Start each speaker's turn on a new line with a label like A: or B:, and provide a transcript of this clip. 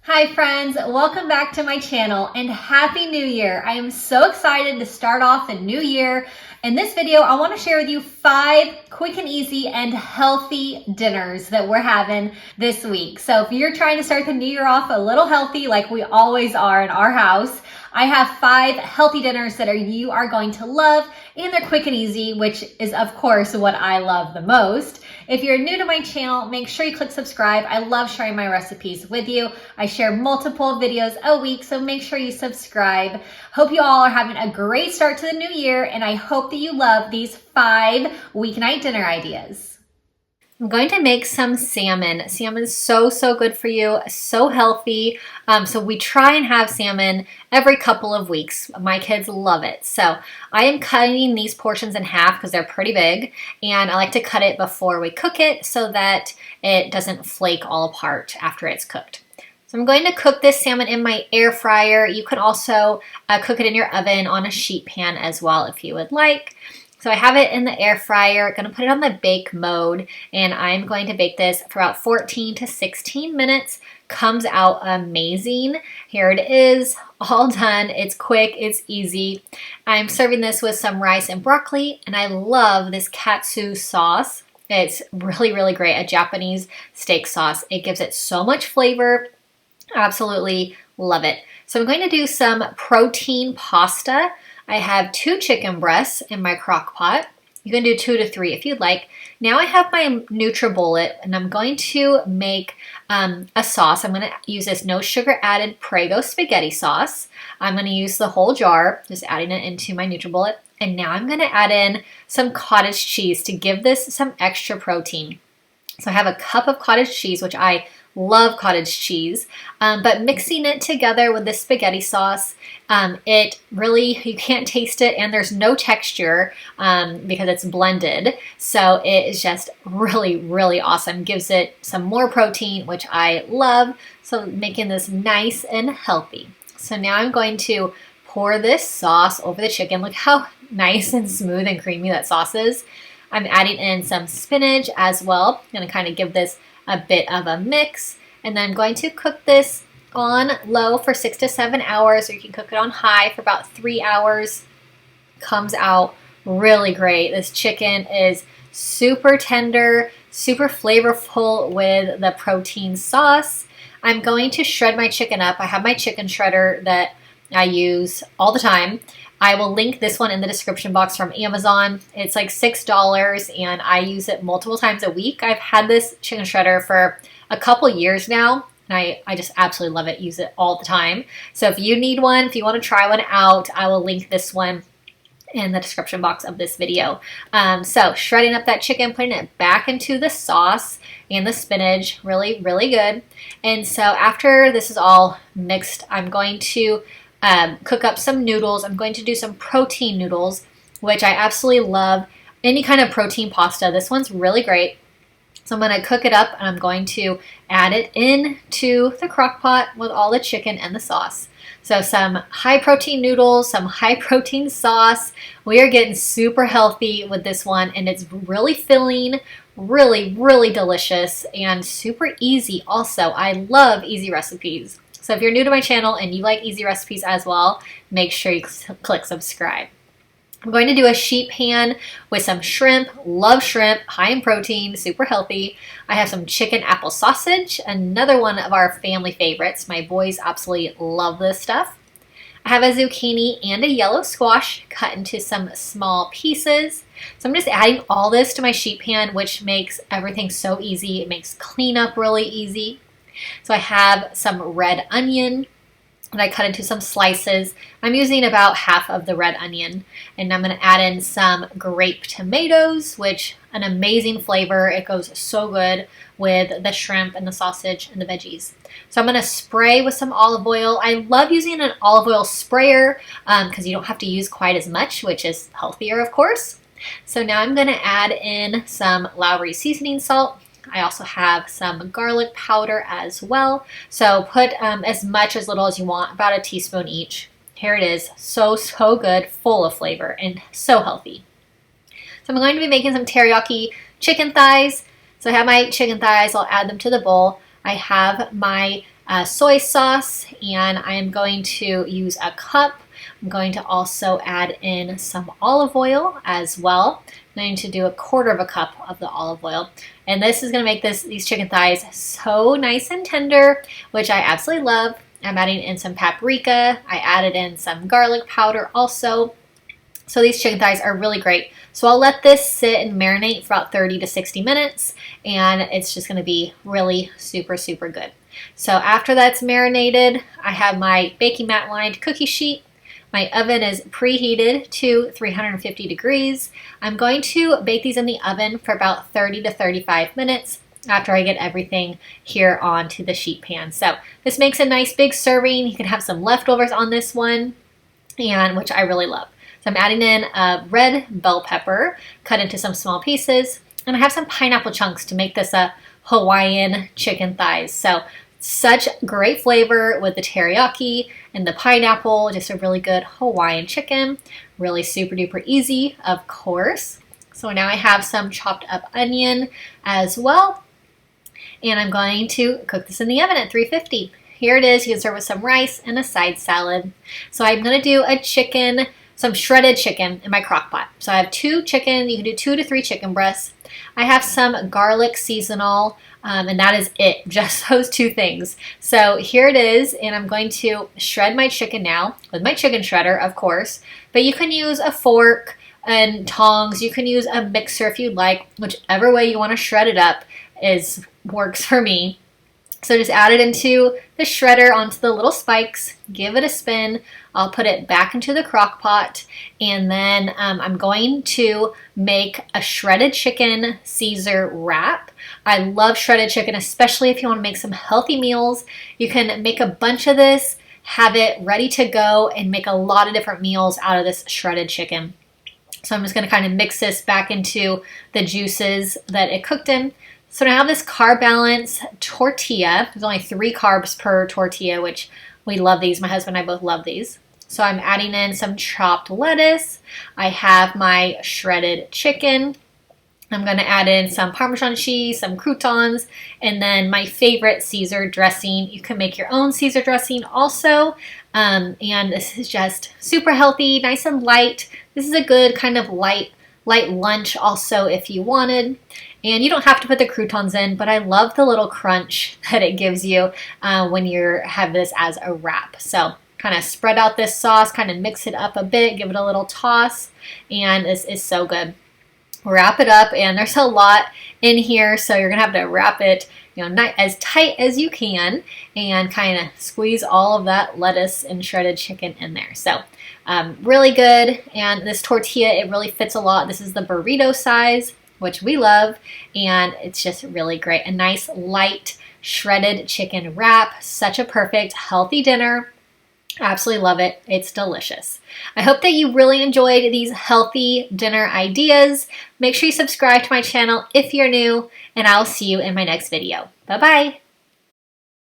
A: Hi friends, welcome back to my channel and Happy New Year. I am so excited to start off the new year. In this video, I want to share with you 5 quick and easy and healthy dinners that we're having this week. So if you're trying to start the new year off a little healthy like we always are in our house, I have 5 healthy dinners that you are going to love, and they're quick and easy, which is of course what I love the most. If you're new to my channel, make sure you click subscribe. I love sharing my recipes with you. I share multiple videos a week, so make sure you subscribe. Hope you all are having a great start to the new year, and I hope that you love these 5 weeknight dinner ideas. I'm going to make some salmon. Salmon is so good for you, so healthy. So we try and have salmon every couple of weeks. My kids love it. So I am cutting these portions in half because they're pretty big, and I like to cut it before we cook it so that it doesn't flake all apart after it's cooked. So I'm going to cook this salmon in my air fryer. You can also cook it in your oven on a sheet pan as well if you would like. So I have it in the air fryer, going to put it on the bake mode, and I'm going to bake this for about 14 to 16 minutes. Comes out amazing. Here it is, all done. It's quick, it's easy. I'm serving this with some rice and broccoli, and I love this katsu sauce. It's really great, a Japanese steak sauce. It gives it so much flavor. Absolutely love it. So I'm going to do some protein pasta. I have 2 chicken breasts in my crock pot. You can do 2 to 3 if you'd like. Now I have my NutriBullet, and I'm going to make a sauce. I'm going to use this no sugar added Prego spaghetti sauce. I'm going to use the whole jar, just adding it into my NutriBullet. And now I'm going to add in some cottage cheese to give this some extra protein. So I have a cup of cottage cheese, which I love cottage cheese, but mixing it together with the spaghetti sauce, it really, you can't taste it, and there's no texture because it's blended. So it is just really awesome. Gives it some more protein, which I love. So making this nice and healthy. So now I'm going to pour this sauce over the chicken. Look how nice and smooth and creamy that sauce is. I'm adding in some spinach as well. I'm gonna kind of give this a bit of a mix, and then I'm going to cook this on low for 6 to 7 hours, or you can cook it on high for about 3 hours. Comes out really great. This chicken is super tender, super flavorful with the protein sauce. I'm going to shred my chicken up. I have my chicken shredder that I use all the time. I will link this one in the description box from Amazon. It's like $6, and I use it multiple times a week. I've had this chicken shredder for a couple years now, and I just absolutely love it. Use it all the time. So if you need one, if you want to try one out, I will link this one in the description box of this video. So shredding up that chicken, putting it back into the sauce and the spinach, really good. And so after this is all mixed, I'm going to cook up some noodles. I'm going to do some protein noodles, which I absolutely love. Any kind of protein pasta. This one's really great. So I'm going to cook it up, and I'm going to add it into the crock pot with all the chicken and the sauce. So some high protein noodles, some high protein sauce. We are getting super healthy with this one, and it's really filling, really delicious, and super easy also. I love easy recipes. So if you're new to my channel and you like easy recipes as well, make sure you click subscribe. I'm going to do a sheet pan with some shrimp. Love shrimp, high in protein, super healthy. I have some chicken apple sausage, another one of our family favorites. My boys absolutely love this stuff. I have a zucchini and a yellow squash cut into some small pieces. So I'm just adding all this to my sheet pan, which makes everything so easy. It makes cleanup really easy. So I have some red onion, and I cut into some slices. I'm using about half of the red onion, and I'm going to add in some grape tomatoes, which an amazing flavor. It goes so good with the shrimp and the sausage and the veggies. So I'm going to spray with some olive oil. I love using an olive oil sprayer because you don't have to use quite as much, which is healthier, of course. So now I'm going to add in some Lowry seasoning salt. I also have some garlic powder as well. So put as much as little as you want, about a teaspoon each. Here it is, so good, full of flavor, and so healthy. So I'm going to be making some teriyaki chicken thighs. So I have my chicken thighs, I'll add them to the bowl. I have my soy sauce, and I'm going to use a cup. I'm going to also add in some olive oil as well. I'm going to do 1/4 cup of the olive oil. And this is going to make these chicken thighs so nice and tender, which I absolutely love. I'm adding in some paprika. I added in some garlic powder also. So these chicken thighs are really great. So I'll let this sit and marinate for about 30 to 60 minutes, and it's just going to be really super, super good. So after that's marinated, I have my baking mat lined cookie sheet. My oven is preheated to 350 degrees. I'm going to bake these in the oven for about 30 to 35 minutes after I get everything here onto the sheet pan. So this makes a nice big serving. You can have some leftovers on this one, and which I really love. So I'm adding in a red bell pepper cut into some small pieces, and I have some pineapple chunks to make this a Hawaiian chicken thighs. So such great flavor with the teriyaki and the pineapple, just a really good Hawaiian chicken. Really super duper easy, of course. So now I have some chopped up onion as well, and I'm going to cook this in the oven at 350. Here it is. You can serve with some rice and a side salad. So I'm going to do some shredded chicken in my crock pot. So I have 2 chicken. You can do 2 to 3 chicken breasts. I have some garlic seasonal, and that is it, just those 2 things. So here it is, and I'm going to shred my chicken now with my chicken shredder, of course, but you can use a fork and tongs. You can use a mixer if you'd like. Whichever way you want to shred it up works for me. So just add it into the shredder onto the little spikes, give it a spin. I'll put it back into the crock pot, and then I'm going to make a shredded chicken Caesar wrap. I love shredded chicken, especially if you want to make some healthy meals. You can make a bunch of this, have it ready to go, and make a lot of different meals out of this shredded chicken. So I'm just going to kind of mix this back into the juices that it cooked in. So now I have this carb balance tortilla. There's only 3 carbs per tortilla, which we love these. My husband and I both love these. So I'm adding in some chopped lettuce. I have my shredded chicken. I'm going to add in some Parmesan cheese, some croutons, and then my favorite Caesar dressing. You can make your own Caesar dressing also. And this is just super healthy, nice and light. This is a good kind of light lunch also if you wanted. And you don't have to put the croutons in, but I love the little crunch that it gives you when you have this as a wrap. So kind of spread out this sauce, kind of mix it up a bit, give it a little toss, and this is so good. Wrap it up, and there's a lot in here, so you're gonna have to wrap it, not as tight as you can, and kind of squeeze all of that lettuce and shredded chicken in there. So really good, and this tortilla, it really fits a lot. This is the burrito size, which we love, and it's just really great. A nice light shredded chicken wrap, such a perfect healthy dinner. Absolutely love it. It's delicious. I hope that you really enjoyed these healthy dinner ideas. Make sure you subscribe to my channel if you're new, and I'll see you in my next video. Bye-bye.